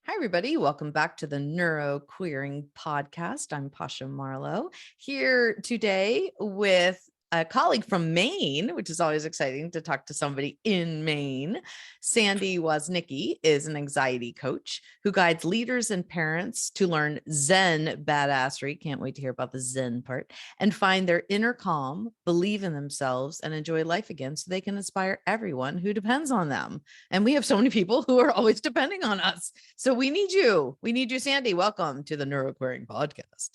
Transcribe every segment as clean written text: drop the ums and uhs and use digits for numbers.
Hi, everybody. Welcome back to the Neuroqueering podcast. I'm Pasha Marlowe here today with a colleague from Maine, which is always exciting to talk to somebody in Maine. Sandy Woznicki is an anxiety coach who guides leaders and parents to learn Zen badassery. Can't wait to hear about the Zen part and find their inner calm, believe in themselves, and enjoy life again so they can inspire everyone who depends on them. And we have so many people who are always depending on us. So we need you. We need you, Sandy. Welcome to the Neuroqueering podcast.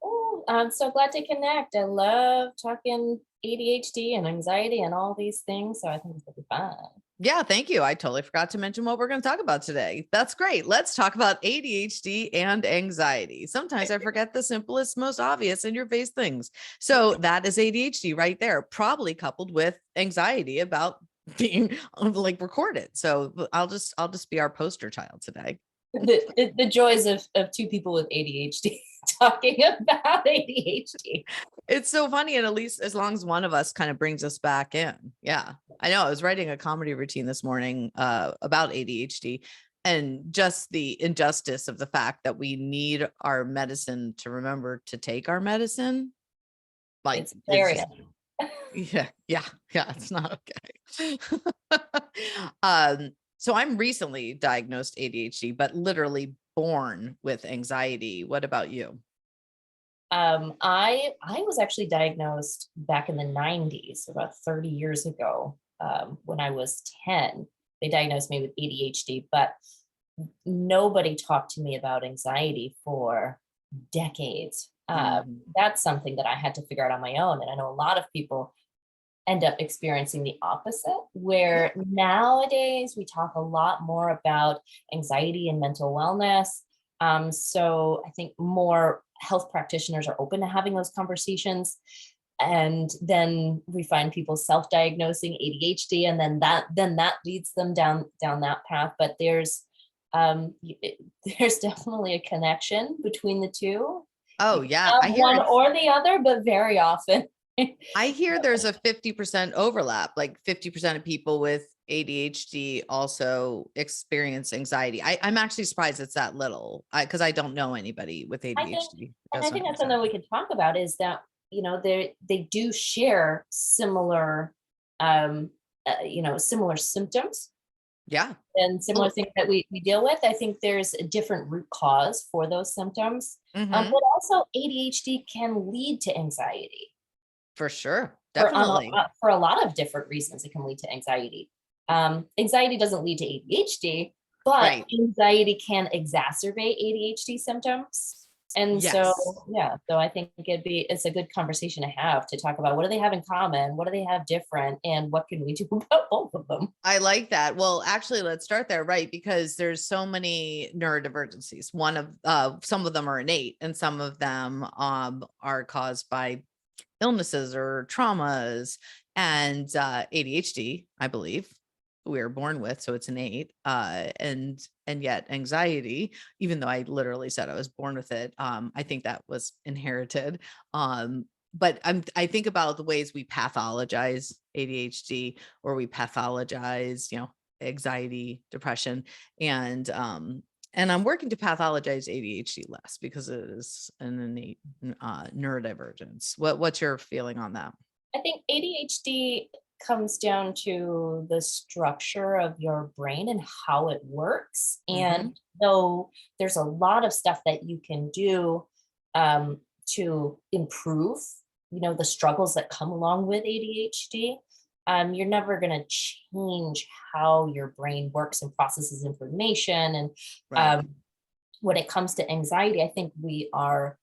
Oh, I'm so glad to connect. I love talking ADHD and anxiety and all these things. So I think it's gonna be fun. Yeah, thank you. I totally forgot to mention what we're going to talk about today. That's great. Let's talk about ADHD and anxiety. Sometimes I forget the simplest, most obvious in your face things. So that is ADHD right there, probably coupled with anxiety about being like recorded. So I'll just be our poster child today. The joys of two people with ADHD talking about ADHD. It's so funny. And at least as long as one of us kind of brings us back in. Yeah. I know I was writing a comedy routine this morning about ADHD and just the injustice of the fact that we need our medicine to remember to take our medicine. Like It's it's hilarious. just, yeah, it's not okay. So I'm recently diagnosed ADHD, but literally born with anxiety. What about you? I was actually diagnosed back in the 90s, about 30 years ago, when I was 10. They diagnosed me with ADHD, but nobody talked to me about anxiety for decades. Mhm. That's something that I had to figure out on my own. And I know a lot of people end up experiencing the opposite, Yeah. where nowadays we talk a lot more about anxiety and mental wellness. So I think more health practitioners are open to having those conversations. And then we find people self-diagnosing ADHD, and then that leads them down that path. But there's definitely a connection between the two. Oh You yeah. can I have hear one it's or the other, but very often. I hear there's a 50% overlap, like 50% of people with ADHD also experience anxiety. I'm actually surprised it's that little because I don't know anybody with I think, ADHD who and I doesn't think have that's something we anxiety. can talk about is that, they do share similar, um, similar symptoms Yeah. and similar Well, things that we deal with. I think there's a different root cause for those symptoms. mhm, But also ADHD can lead to anxiety for sure. for, Definitely. for a lot of different reasons. It can lead to anxiety. Anxiety doesn't lead to ADHD, but Right. anxiety can exacerbate ADHD symptoms. And so, Yes. yeah, so I think it's a good conversation to have, to talk about what do they have in common, what do they have different, and what can we do about both of them. I like that. Well, actually, let's start there, right? Because there's so many neurodivergencies. Some of them are innate, and some of them are caused by illnesses or traumas. And ADHD, I believe, we are born with, so it's innate. And yet anxiety, even though I literally said I was born with it, I think that was inherited. But I think about the ways we pathologize ADHD or we pathologize, anxiety, depression, and I'm working to pathologize ADHD less because it is an innate neurodivergence. What's your feeling on that? I think ADHD comes down to the structure of your brain and how it works. Hmm. And though there's a lot of stuff that you can do, to improve, the struggles that come along with ADHD, you're never going to change how your brain works and processes information. And Right. um, when it comes to anxiety, I think we are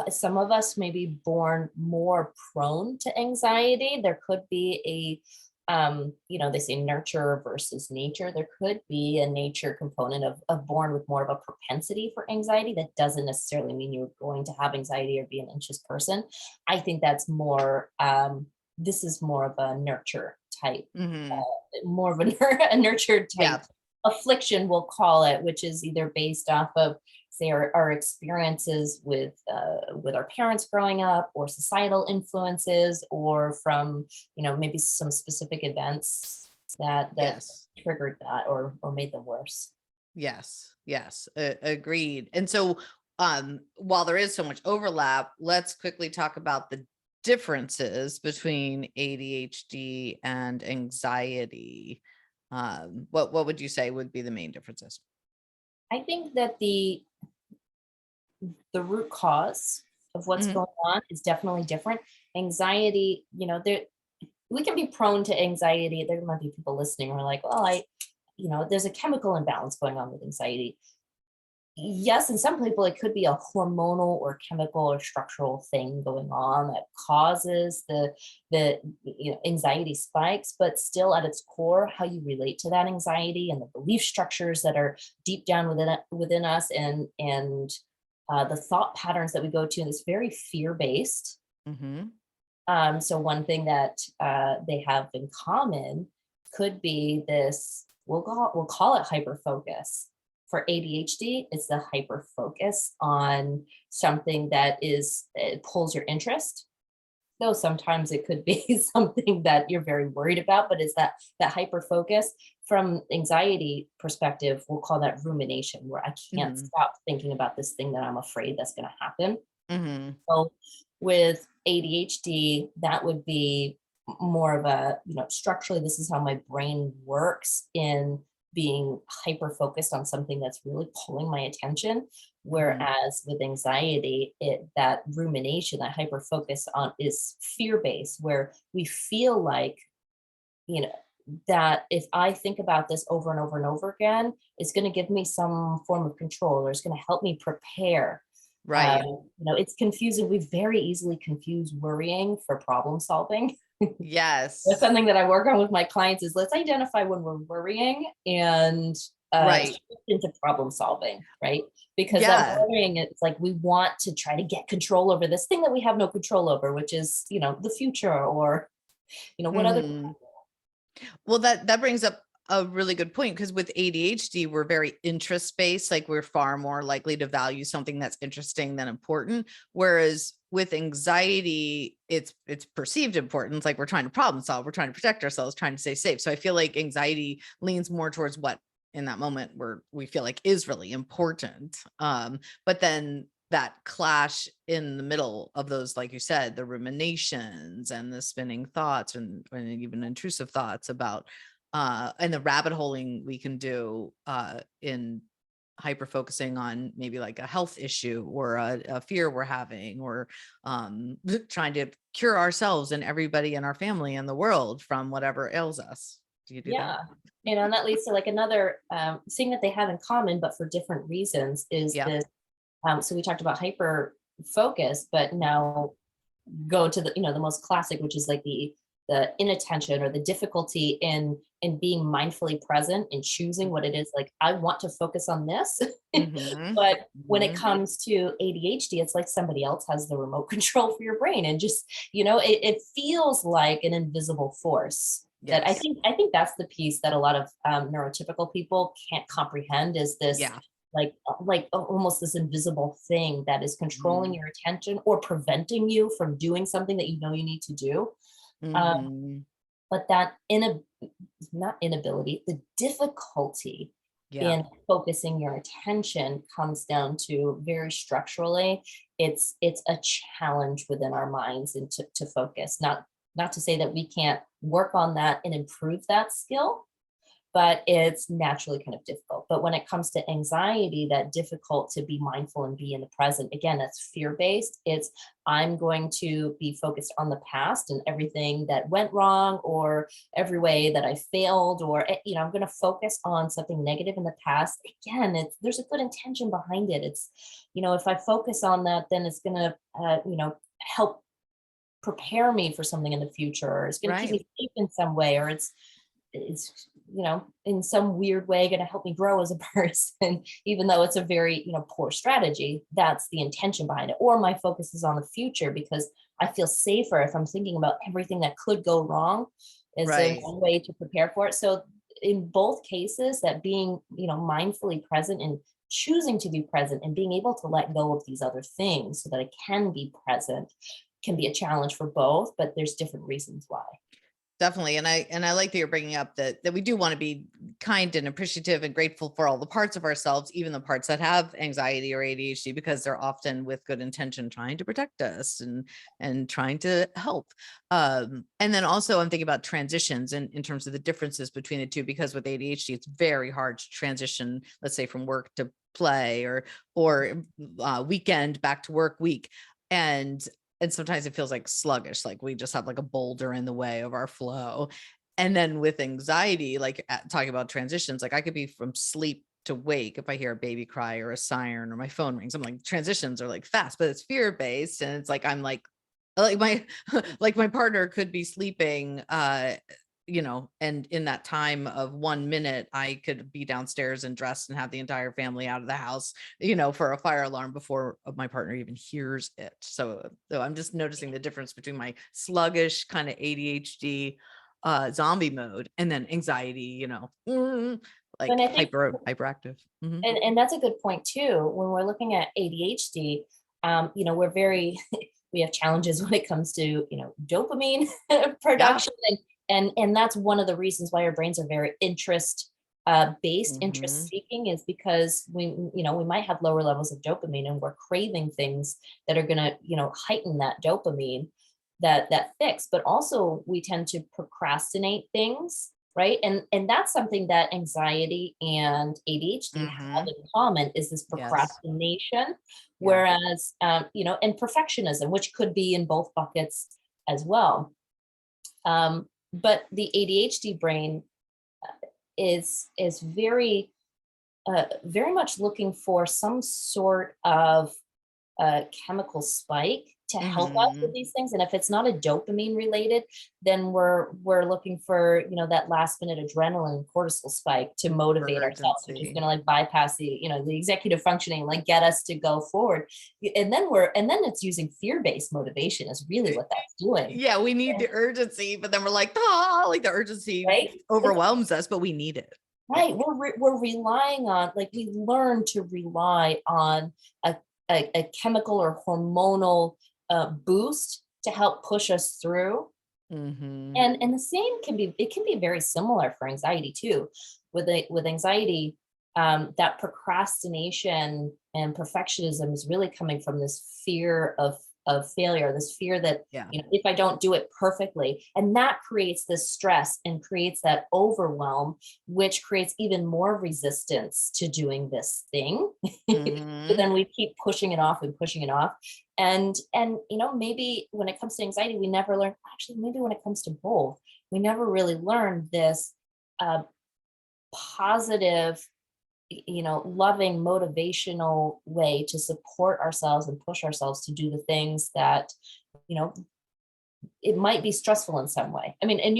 some of us may be born more prone to anxiety. There could be they say nurture versus nature. There could be a nature component of born with more of a propensity for anxiety. That doesn't necessarily mean you're going to have anxiety or be an anxious person. I think that's this is more of a nurture type, Hmm. more of a, a nurture Yeah. type affliction, we'll call it, which is either based off of, say, our experiences with our parents growing up, or societal influences, or from maybe some specific events that Yes. triggered that or made them worse. Yes, agreed. And so, while there is so much overlap, let's quickly talk about the differences between ADHD and anxiety. What would you say would be the main differences? I think that the root cause of what's Mhm. going on is definitely different. Anxiety, there we can be prone to anxiety. There might be people listening who are like, well, there's a chemical imbalance going on with anxiety. Yes, in some people it could be a hormonal or chemical or structural thing going on that causes the anxiety spikes, but still at its core, how you relate to that anxiety and the belief structures that are deep down within us, and the thought patterns that we go to, and it's very fear based. Mhm. So one thing that they have in common could be this. We'll call it hyperfocus. For ADHD, it's the hyperfocus on something that it pulls your interest. Though sometimes it could be something that you're very worried about, but is that hyper focus. From anxiety perspective, we'll call that rumination, where I can't Mhm. stop thinking about this thing that I'm afraid that's going to happen. Mhm. So with ADHD, that would be more of a, structurally, this is how my brain works in being hyper focused on something that's really pulling my attention. Mhm. Whereas with anxiety, that rumination, that hyper focus on is fear based, where we feel like, you know, that if I think about this over and over and over again, it's going to give me some form of control, or it's going to help me prepare. Right. It's confusing. We very easily confuse worrying for problem solving. That's Yes. something that I work on with my clients is let's identify when we're worrying and Right. shift into problem solving, right? Because that Yeah. worrying, it's like we want to try to get control over this thing that we have no control over, which is, the future, or, what other. Mhm. Well, that brings up a really good point, because with ADHD, we're very interest based. Like, we're far more likely to value something that's interesting than important. Whereas with anxiety, it's perceived importance. Like, we're trying to problem solve, we're trying to protect ourselves, trying to stay safe. So I feel like anxiety leans more towards what in that moment where we feel like is really important. But then that clash in the middle of those, like you said, the ruminations and the spinning thoughts, and even intrusive thoughts about and the rabbit holing we can do in hyper focusing on maybe like a health issue or a fear we're having, or trying to cure ourselves and everybody in our family and the world from whatever ails us. Do you do that? Yeah. And that leads to like another thing that they have in common, but for different reasons, is Yeah. this. So we talked about hyper focus, but now go to the most classic, which is like the inattention, or the difficulty in being mindfully present and choosing what it is. Like, I want to focus on this. Mm-hmm. But when it Hmm. comes to ADHD, it's like somebody else has the remote control for your brain, and just, it feels like an invisible force. That I Yes. think I think that's the piece that a lot of neurotypical people can't comprehend, is this, Yeah. almost this invisible thing that is controlling Hmm. your attention or preventing you from doing something that you need to do. Um, Hmm. but not inability, the difficulty Yeah. in focusing your attention comes down to, very structurally, it's a challenge within our minds, and to focus. Not to say that we can't work on that and improve that skill, but it's naturally kind of difficult. But when it comes to anxiety, that difficult to be mindful and be in the present, again, that's fear based. It's, I'm going to be focused on the past and everything that went wrong, or every way that I failed, or, I'm going to focus on something negative in the past. Again, there's a good intention behind it. It's, if I focus on that, then it's going to, help prepare me for something in the future, or it's going to keep Right. me safe in some way, or it's in some weird way going to help me grow as a person, even though it's a very, poor strategy. That's the intention behind it. Or my focus is on the future, because I feel safer if I'm thinking about everything that could go wrong, is a Right. one way to prepare for it. So in both cases, that being, mindfully present and choosing to be present and being able to let go of these other things so that I can be present, can be a challenge for both, but there's different reasons why. Definitely. And I like that you're bringing up that we do want to be kind and appreciative and grateful for all the parts of ourselves, even the parts that have anxiety or ADHD, because they're often with good intention trying to protect us and trying to help. And then also I'm thinking about transitions in terms of the differences between the two, because with ADHD, it's very hard to transition, let's say from work to play or weekend back to work week. And sometimes it feels like sluggish, like we just have like a boulder in the way of our flow. And then with anxiety, like talking about transitions, like I could be from sleep to wake if I hear a baby cry or a siren or my phone rings. I'm like, transitions are like fast, but it's fear based. And it's like my like my partner could be sleeping and in that time of 1 minute, I could be downstairs and dressed and have the entire family out of the house, for a fire alarm before my partner even hears it. So I'm just noticing the difference between my sluggish kind of ADHD zombie mode and then anxiety, like And I think, hyperactive. Mhm. and that's a good point too. When we're looking at ADHD, we're very we have challenges when it comes to dopamine Yeah. production, and that's one of the reasons why our brains are very based, interest Hmm. seeking, is because we might have lower levels of dopamine and we're craving things that are going to heighten that dopamine, that fix. But also we tend to procrastinate things, right? And that's something that anxiety and ADHD have Hmm. in common, is this Yes. procrastination. Yeah. Whereas and perfectionism, which could be in both buckets as well. But the ADHD brain is very much looking for some sort of a chemical spike to help us with Hmm. these things. And if it's not a dopamine related, then we're looking for that last minute adrenaline cortisol spike to For motivate ourselves, which is urgency. going to like bypass the executive functioning, like get us to go forward. And then it's using fear-based motivation is really what that's doing. Yeah, we need the urgency, but then we're like, like the urgency Right? It's overwhelms us, but we need it. right. We're relying on, like, we learn to rely on a, a chemical or hormonal boost to help push us through. Hmm. And the same can be very similar for anxiety too. With anxiety, that procrastination and perfectionism is really coming from this fear of failure, this fear that Yeah. if I don't do it perfectly, and that creates this stress and creates that overwhelm, which creates even more resistance to doing this thing. So Hmm. then we keep pushing it off and pushing it off. And maybe when it comes to anxiety, we never learn, actually maybe when it comes to both, we never really learned this uh, positive, loving, motivational way to support ourselves and push ourselves to do the things that you know it might be stressful in some way. I mean, and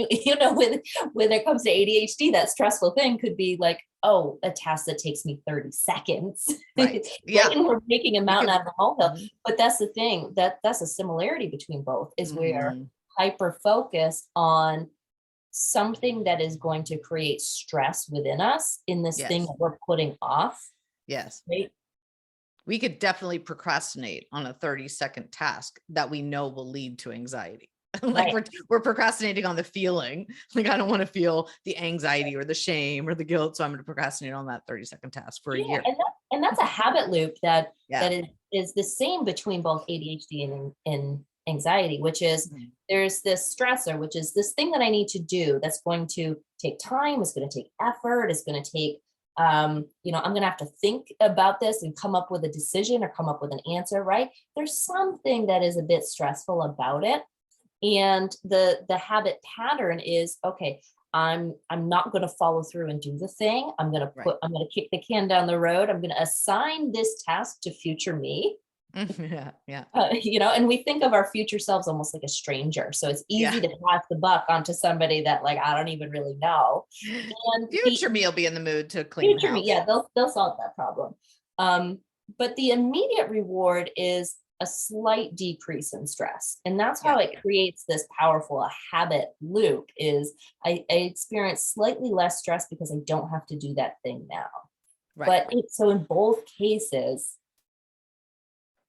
when it comes to ADHD, that stressful thing could be like, oh, a task that takes me 30 seconds. Right. Right, Yeah. and we're making a We mountain could. out of a molehill. Mhm. But that's the thing, that's a similarity between both, is we're Mhm. hyper focused on something that is going to create stress within us in this thing Yes. that we're putting off, Yes. right? We could definitely procrastinate on a 30-second task that we know will lead to anxiety. Like Right. we're procrastinating on the feeling. Like I don't want to feel the anxiety or the shame or the guilt. So I'm going to procrastinate on that 30-second task for a Yeah, year. and that's a habit loop that Yeah. is the same between both ADHD and anxiety, which is Mhm. there's this stressor, which is this thing that I need to do that's going to take time, it's going to take effort, it's going to take I'm going to have to think about this and come up with a decision or come up with an answer, right? There's something that is a bit stressful about it. And the habit pattern is, okay, I'm not going to follow through and do the thing. Right. I'm going to kick the can down the road. I'm going to assign this task to future me. Yeah. Yeah. And we think of our future selves almost like a stranger, so it's Yeah. easy to pass the buck onto somebody that, like, I don't even really know. And the Future me will be in the mood to clean the future me, house. yeah, they'll solve that problem. But the immediate reward is a slight decrease in stress, and that's how Yeah. it creates this powerful habit loop. Is I experience slightly less stress because I don't have to do that thing now. Right. So in both cases,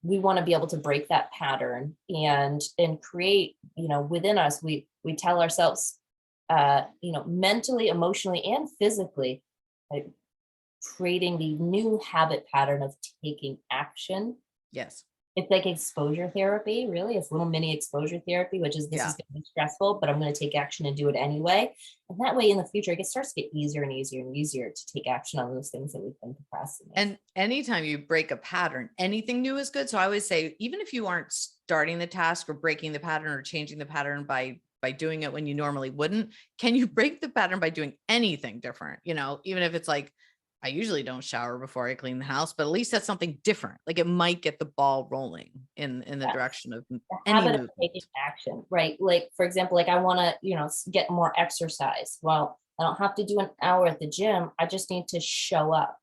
we want to be able to break that pattern and create, within us, we tell ourselves mentally, emotionally, and physically, like, creating the new habit pattern of taking action. Yes. It's like exposure therapy, really. It's little mini exposure therapy, which is, this Yeah. is going to be stressful, but I'm going to take action and do it anyway. And that way in the future, it starts to get easier and easier and easier to take action on those things that we've been procrastinating. And anytime you break a pattern, anything new is good. So I always say, even if you aren't starting the task or breaking the pattern or changing the pattern by doing it when you normally wouldn't, can you break the pattern by doing anything different? Even if it's like, I usually don't shower before I clean the house, but at least that's something different. Like it might get the ball rolling in the Yes. direction of The any habit of movement. taking action, right? Like, for example, like I want to, get more exercise. Well, I don't have to do an hour at the gym. I just need to show up.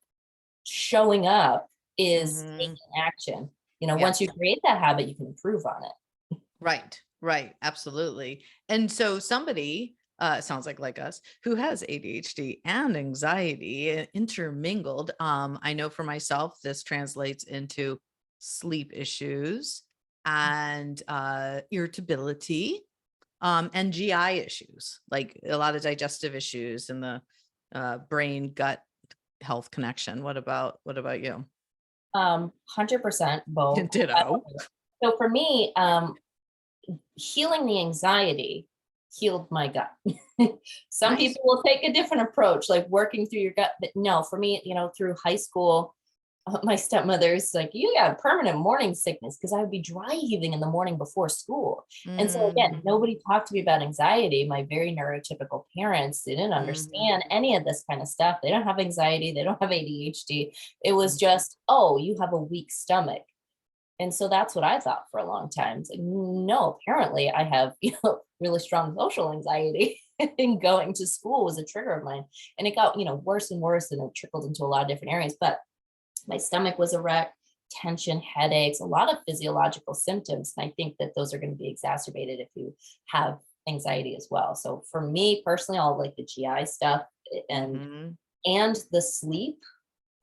Showing up is taking Mhm. action. Yeah. Once you create that habit, you can improve on it. Right. Right. Absolutely. And so somebody, sounds like us, who has ADHD and anxiety intermingled. I know for myself, this translates into sleep issues and irritability, and GI issues, like a lot of digestive issues and the brain gut health connection. What about you? 100% both. Ditto. So for me, healing the anxiety healed my gut. Some Nice. people will take a different approach, like working through your gut. But no, for me, through high school, my stepmother's like, you got permanent morning sickness, because I would be dry heaving in the morning before school. And so again, Mm, nobody talked to me about anxiety. My very neurotypical parents, they didn't mhm, understand any of this kind of stuff. They don't have anxiety. They don't have ADHD. It was mhm. just, oh, you have a weak stomach. And so that's what I thought for a long time. It's like, no, apparently I have, really strong social anxiety. And going to school was a trigger of mine. And it got, worse and worse, and it trickled into a lot of different areas. But my stomach was a wreck, tension, headaches, a lot of physiological symptoms. And I think that those are going to be exacerbated if you have anxiety as well. So for me personally, all like the GI stuff and Mhm. the sleep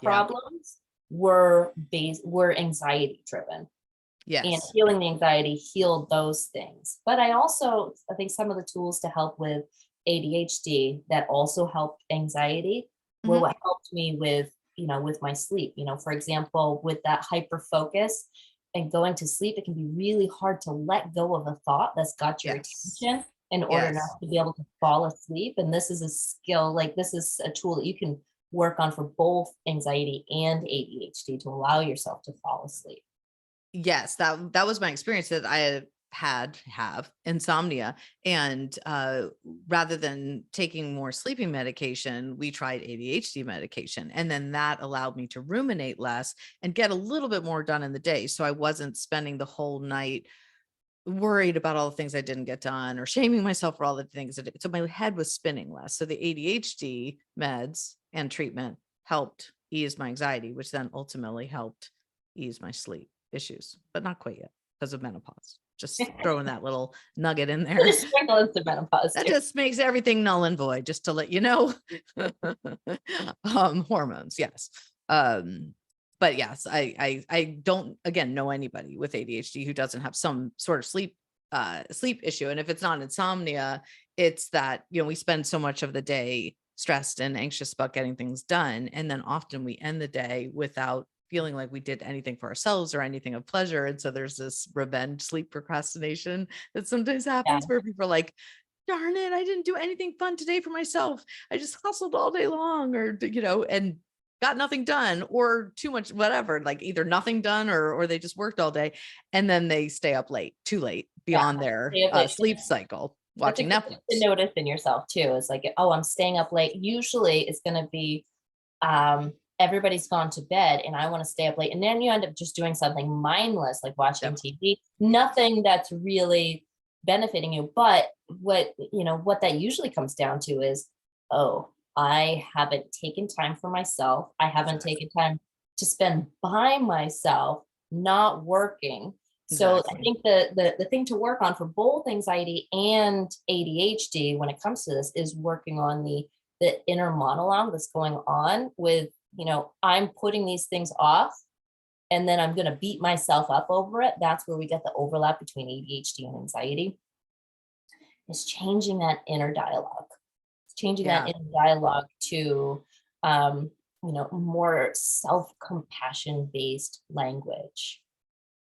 Yeah. problems were anxiety driven, and Yes. healing the anxiety healed those things. But I think some of the tools to help with ADHD that also helped anxiety were Mhm. what helped me with, with my sleep. For example, with that hyper focus and going to sleep, it can be really hard to let go of a thought that's got your Yes. attention in order not Yes. to be able to fall asleep. And this is a skill, like this is a tool that you can work on for both anxiety and ADHD to allow yourself to fall asleep. Yes, that was my experience, that I have insomnia, and rather than taking more sleeping medication, we tried ADHD medication, and then that allowed me to ruminate less and get a little bit more done in the day, so I wasn't spending the whole night worried about all the things I didn't get done or shaming myself for all the things that so my head was spinning less. So the ADHD meds and treatment helped ease my anxiety, which then ultimately helped ease my sleep issues, but not quite yet because of menopause. Just throwing that little nugget in We'll there. just sprinkle in some menopause That too. just makes everything null and void, just to let you know. Hormones, yes. But yes, I don't again know anybody with ADHD who doesn't have some sort of sleep issue. And if it's not insomnia, it's that, we spend so much of the day stressed and anxious about getting things done. And then often we end the day without feeling like we did anything for ourselves or anything of pleasure. And so there's this revenge sleep procrastination that sometimes Yeah. happens where people are like, darn it, I didn't do anything fun today for myself. I just hustled all day long, or, and got nothing done, or too much, whatever, like either nothing done or they just worked all day. And then they stay up late, too late, Yeah. beyond their Stay up late. sleep cycle, That's a watching good thing to Netflix. notice in yourself too. It's like, oh, I'm staying up late. Usually it's going to be everybody's gone to bed and I want to stay up late. And then you end up just doing something mindless, like watching Yep. TV, nothing that's really benefiting you. But what that usually comes down to is, oh, I haven't taken time for myself. I haven't taken Exactly. time to spend by myself, not working. So I Exactly. think the thing to work on for both anxiety and ADHD when it comes to this is working on the inner monologue that's going on with, I'm putting these things off and then I'm going to beat myself up over it. That's where we get the overlap between ADHD and anxiety, is changing that inner dialogue. changing Yeah. that inner dialogue to, more self-compassion based language.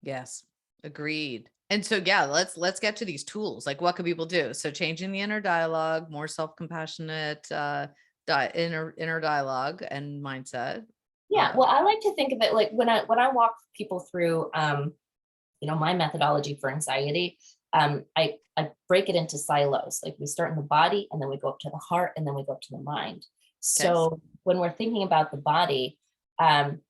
Yes. Agreed. And so, yeah, let's get to these tools. Like, what can people do? So changing the inner dialogue, more self-compassionate, inner dialogue and mindset. Yeah, well, I like to think of it like when I walk people through, my methodology for anxiety, I break it into silos. Like we start in the body, and then we go up to the heart, and then we go up to the mind. Okay. So when we're thinking about the body, um,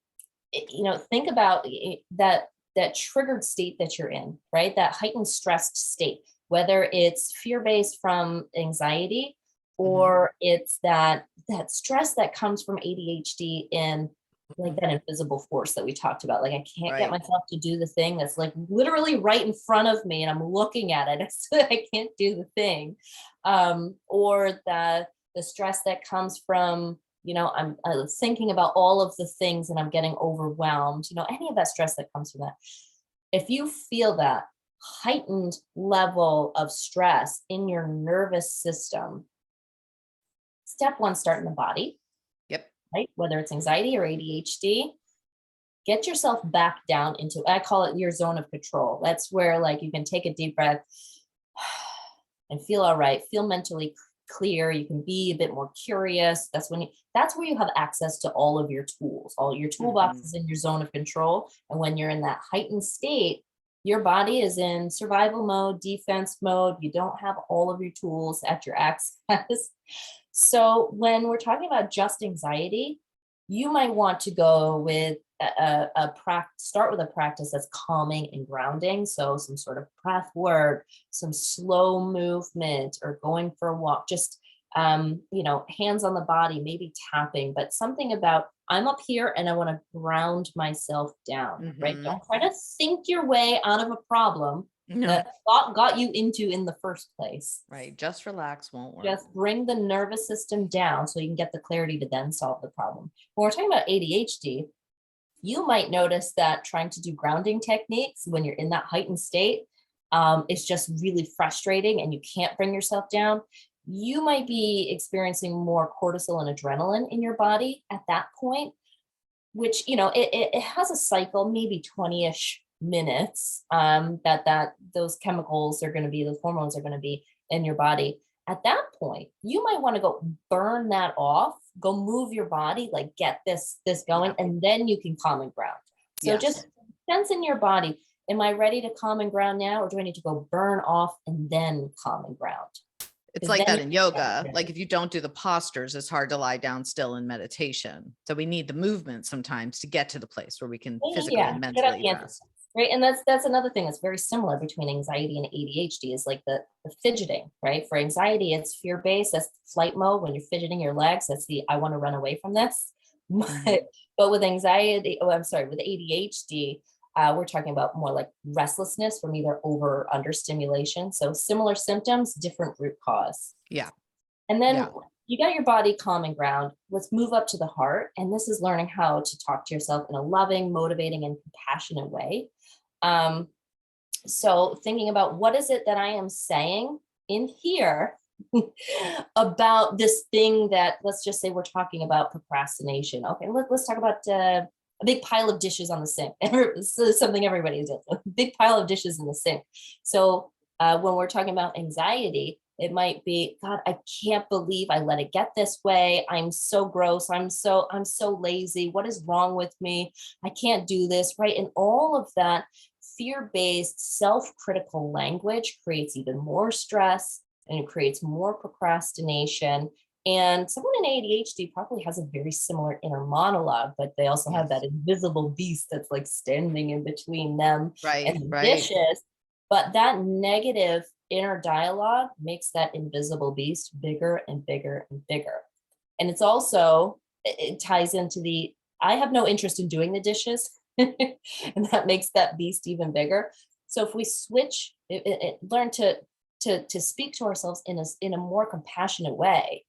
think about that triggered state that you're in, right? That heightened stressed state, whether it's fear-based from anxiety, Mhm. or it's that stress that comes from ADHD in like that invisible force that we talked about. Like I can't get Right. myself to do the thing that's like literally right in front of me and I'm looking at it. I can't do the thing. Or the stress that comes from, I was thinking about all of the things and I'm getting overwhelmed, any of that stress that comes from that. If you feel that heightened level of stress in your nervous system, step one, start in the body, Yep. right? Whether it's anxiety or ADHD, get yourself back down into, I call it your zone of control. That's where like you can take a deep breath and feel all right, feel mentally clear. You can be a bit more curious. That's where you have access to all of your tools. All your toolbox Mhm. is in your zone of control. And when you're in that heightened state, your body is in survival mode, defense mode. You don't have all of your tools at your access. So when we're talking about just anxiety, you might want to go with start with a practice that's calming and grounding. So some sort of breath work, some slow movement, or going for a walk, just hands on the body, maybe tapping, but something about I'm up here and I want to ground myself down, right? Mhm. Don't try to think your way out of a problem No. that thought got you into in the first place. Right. Just relax won't work. Just bring the nervous system down so you can get the clarity to then solve the problem. When we're talking about ADHD, you might notice that trying to do grounding techniques when you're in that heightened state is just really frustrating and you can't bring yourself down. You might be experiencing more cortisol and adrenaline in your body at that point, which, it has a cycle, maybe 20-ish minutes, that those chemicals are going to be, those hormones are going to be in your body. At that point, you might want to go burn that off, go move your body, like get this going, Yeah. and then you can calm and ground. So Yes. just sense in your body, am I ready to calm and ground now, or do I need to go burn off and then calm and ground? It's Because like then that you in can yoga. get Like if you don't do the postures, it's hard to lie down still in meditation. So we need the movement sometimes to get to the place where we can physically and get up mentally the answer. rest. Right. And that's another thing that's very similar between anxiety and ADHD is like the fidgeting, right? For anxiety, it's fear-based, that's flight mode. When you're fidgeting your legs, that's the I want to run away from this. Mhm. But with anxiety, oh, I'm sorry, with ADHD, we're talking about more like restlessness from either over or under stimulation. So similar symptoms, different root cause. Yeah. And then Yeah. you got your body calm and ground. Let's move up to the heart. And this is learning how to talk to yourself in a loving, motivating, and compassionate way. Um, so thinking about what is it that I am saying in here about this thing that, let's just say we're talking about procrastination. Okay, let's talk about a big pile of dishes on the sink. This is something everybody does. A big pile of dishes in the sink. So when we're talking about anxiety, it might be, God, I can't believe I let it get this way. I'm so gross. I'm so lazy. What is wrong with me? I can't do this, right? And all of that fear-based, self-critical language creates even more stress and it creates more procrastination. And someone in ADHD probably has a very similar inner monologue, but they also have that Yes. invisible beast that's like standing in between them and Right. the Right. dishes. But that negative inner dialogue makes that invisible beast bigger and bigger and bigger. And it's also, it ties into the I have no interest in doing the dishes. And that makes that beast even bigger. So if we switch, learn to speak to ourselves in a more compassionate way,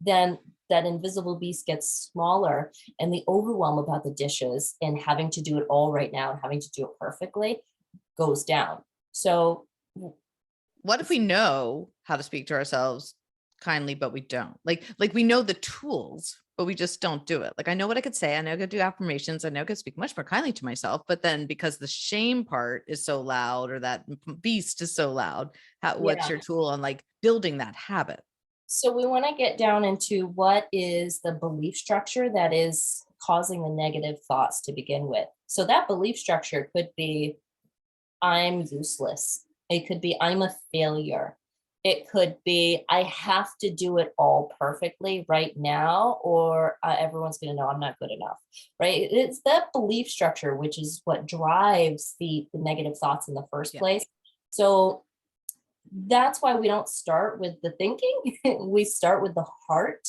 then that invisible beast gets smaller, and the overwhelm about the dishes and having to do it all right now and having to do it perfectly goes down. So What if we know how to speak to ourselves kindly, but we don't. Like we know the tools, but we just don't do it. Like I know what I could say. I know I could do affirmations. I know I could speak much more kindly to myself. But then because the shame part is so loud, or that beast is so loud, what's Yeah. your tool on like building that habit? So we want to get down into what is the belief structure that is causing the negative thoughts to begin with. So that belief structure could be, I'm useless. It could be, I'm a failure. It could be, I have to do it all perfectly right now, or everyone's going to know I'm not good enough, right? It's that belief structure, which is what drives the negative thoughts in the first Yeah. place. So that's why we don't start with the thinking. We start with the heart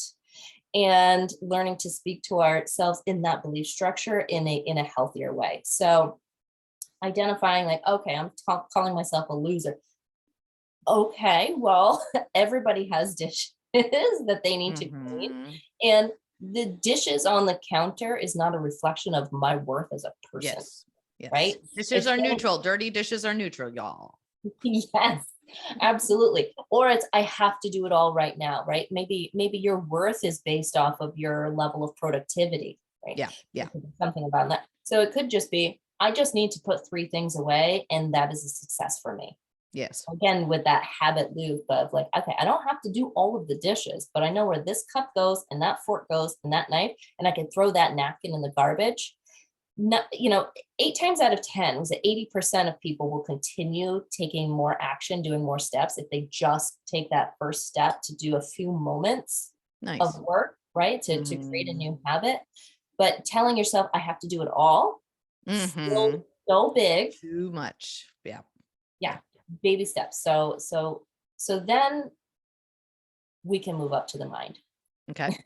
and learning to speak to ourselves in that belief structure in a healthier way. So identifying like, okay, I'm calling myself a loser. Okay, well, everybody has dishes that they need to clean. Mhm. And the dishes on the counter is not a reflection of my worth as a person, Yes. Yes. right? Dishes It's are saying, neutral. Dirty dishes are neutral, y'all. yes, absolutely. Or it's, I have to do it all right now, right? Maybe your worth is based off of your level of productivity, right? Yeah. Yeah. There could be something about that. So it could just be, I just need to put 3 things away, and that is a success for me. Yes. Again, with that habit loop of like, okay, I don't have to do all of the dishes, but I know where this cup goes and that fork goes and that knife, and I can throw that napkin in the garbage. Not, 8 times out of 10 was that 80% of people will continue taking more action, doing more steps if they just take that first step to do a few moments of Nice. work, right? To create a Mm. new habit. But telling yourself, I have to do it all, Mhm. still so big. Too much. Yeah. Yeah, baby steps. So then we can move up to the mind. Okay.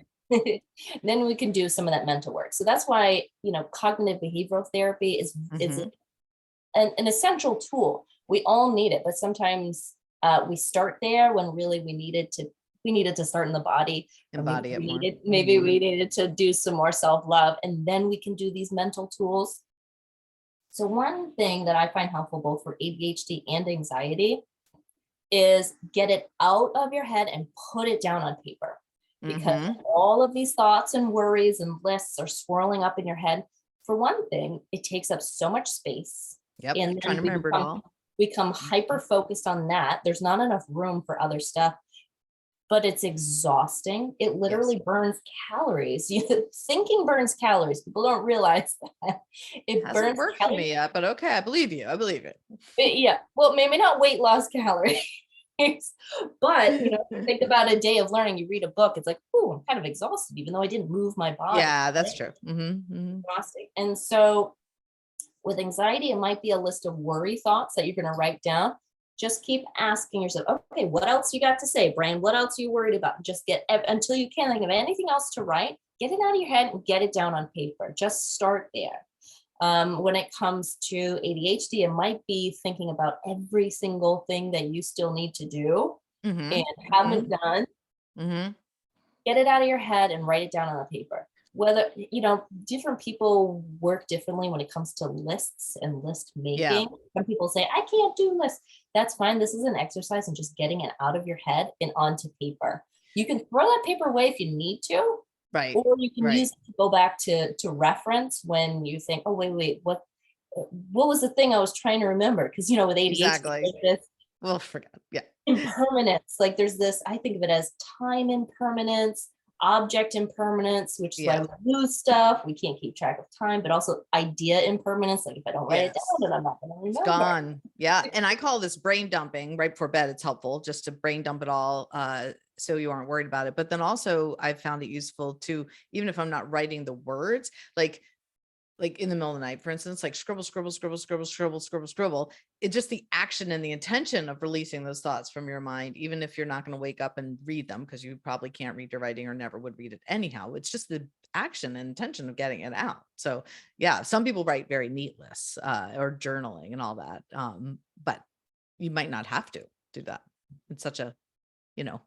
Then we can do some of that mental work. So that's why, cognitive behavioral therapy is Mhm. an essential tool. We all need it, but sometimes we start there when really we needed to start in the body, or maybe Embody it we more. needed maybe Mhm. we needed to do some more self-love, and then we can do these mental tools. So one thing that I find helpful both for ADHD and anxiety is get it out of your head and put it down on paper, because Mhm. all of these thoughts and worries and lists are swirling up in your head. For one thing, it takes up so much space, Yep. and Trying then to we remember it become all. become hyper Mhm. focused on that. There's not enough room for other stuff, but it's exhausting. It Yes. literally burns calories. Thinking burns calories. People don't realize that. It Hasn't burns worked for calories. me yet, but okay, I believe you. I believe it. Yeah, well, maybe not weight loss calories. But think about a day of learning. You read a book, it's like, oh, I'm kind of exhausted, even though I didn't move my body. Yeah, that's Right? true. Mhm. Mhm. Exhausting. And so with anxiety, it might be a list of worry thoughts that you're going to write down. Just keep asking yourself, okay, what else you got to say, brain? What else are you worried about? Just get until you can't think of anything else to write, get it out of your head and get it down on paper. Just start there. When it comes to ADHD, it might be thinking about every single thing that you still need to do and Mhm. haven't Mhm. done. Mhm. Get it out of your head and write it down on a paper. Whether, different people work differently when it comes to lists and list Yeah. making. Some people say, I can't do lists. That's fine. This is an exercise in just getting it out of your head and onto paper. You can throw that paper away if you need to, Right. or you can Right. use it to go back to reference when you think, oh, wait, what was the thing I was trying to remember? Because, with ADHD, Exactly. there's this Well, forget. Yeah. impermanence. Like there's this, I think of it as time impermanence, object impermanence, which is why Yeah. we lose stuff. We can't keep track of time, but also idea impermanence. Like if I don't write it Yes. down, then I'm not going to It's remember. gone. Yeah. And I call this brain dumping right before bed. It's helpful just to brain dump it all. So you aren't worried about it. But then also I've found it useful to, even if I'm not writing the words, like in the middle of the night, for instance, like scribble, scribble, scribble, scribble, scribble, scribble, scribble. It's just the action and the intention of releasing those thoughts from your mind, even if you're not going to wake up and read them, because you probably can't read your writing or never would read it anyhow. It's just the action and intention of getting it out. So yeah, some people write very neat lists or journaling and all that. But you might not have to do that. It's such a, you know,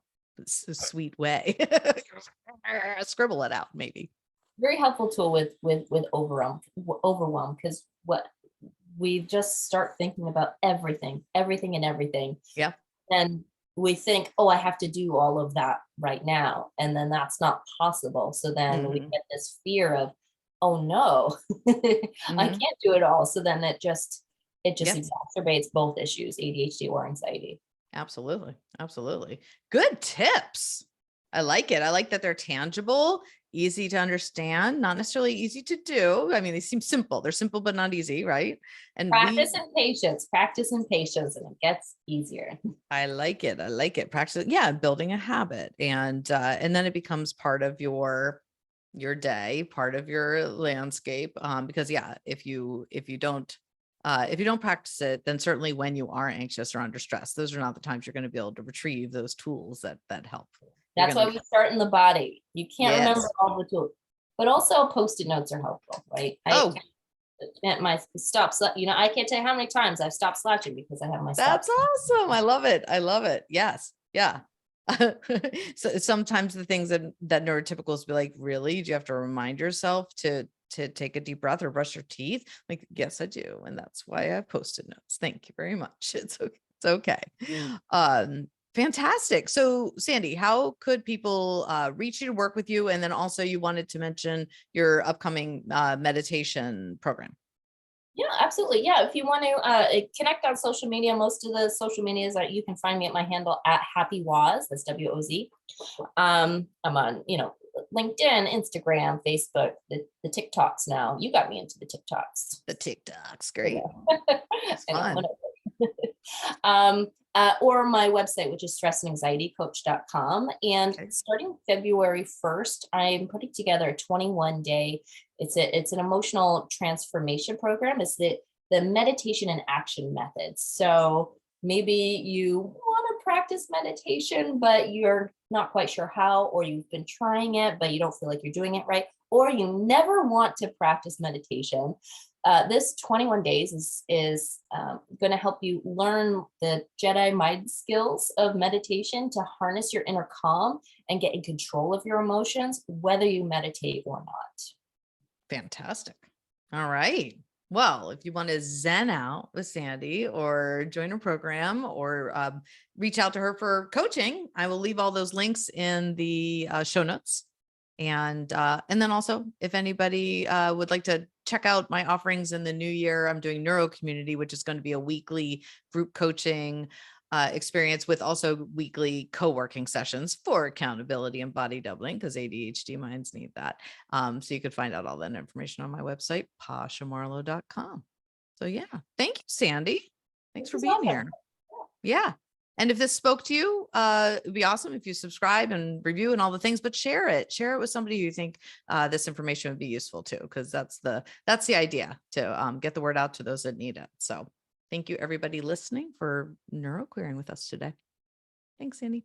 sweet way. Scribble it out, maybe. Very helpful tool with overwhelm, because what we just start thinking about everything and everything. Yeah. And we think, oh, I have to do all of that right now. And then that's not possible. So then we Mhm. get this fear of, oh no, I Mhm. can't do it all. So then it just Yeah. exacerbates both issues, ADHD or anxiety. Absolutely. Absolutely. Good tips. I like it. I like that they're tangible, easy to understand, not necessarily easy to do. I mean, they seem simple. They're simple, but not easy, right? And Practice and patience, and it gets easier. I like it. I like it. Practice, yeah, building a habit. And then it becomes part of your day, part of your landscape. Because yeah, if you don't practice it, then certainly when you are anxious or under stress, those are not the times you're going to be able to retrieve those tools that help. You're That's why gonna we start in the body. You can't remember Yes. all the tools, but also post-it notes are helpful, right? I Oh, at my I can't tell you how many times I've stopped slouching because I have my that's steps. awesome. I love it. I love it. Yes. Yeah. So sometimes the things that neurotypicals be like, really? Do you have to remind yourself to take a deep breath or brush your teeth? Like, yes, I do. And that's why I have post-it notes. Thank you very much. It's okay. It's okay. Fantastic. So Sandy, how could people reach you to work with you? And then also you wanted to mention your upcoming meditation program. Yeah, absolutely. Yeah, if you want to connect on social media, most of the social medias that you can find me at my handle at Happy Woz. That's WOZ. I'm on, LinkedIn, Instagram, Facebook, the TikToks now. You got me into the TikToks. The TikToks, So, great. yeah. It's I know. fun. Or my website, which is stressandanxietycoach.com. And Okay. starting February 1st, I'm putting together a 21-day, it's an emotional transformation program. It's the meditation and action methods. So maybe you want to practice meditation, but you're not quite sure how, or you've been trying it, but you don't feel like you're doing it right, or you never want to practice meditation. This 21 days is going to help you learn the Jedi mind skills of meditation to harness your inner calm and get in control of your emotions, whether you meditate or not. Fantastic. All right. Well, if you want to zen out with Sandy or join her program or reach out to her for coaching, I will leave all those links in the show notes. And then also, if anybody would like to check out my offerings in the new year, I'm doing Neurocommunity, which is going to be a weekly group coaching experience with also weekly co-working sessions for accountability and body doubling, because ADHD minds need that. So you could find out all that information on my website, pashamarlowe.com. So yeah, thank you, Sandy. Thanks This for is being awesome. here. Yeah. And if this spoke to you, it'd be awesome if you subscribe and review and all the things, but share it with somebody who you think this information would be useful to, because that's the idea, to get the word out to those that need it. So thank you everybody listening for neuroqueering with us today. Thanks, Sandy.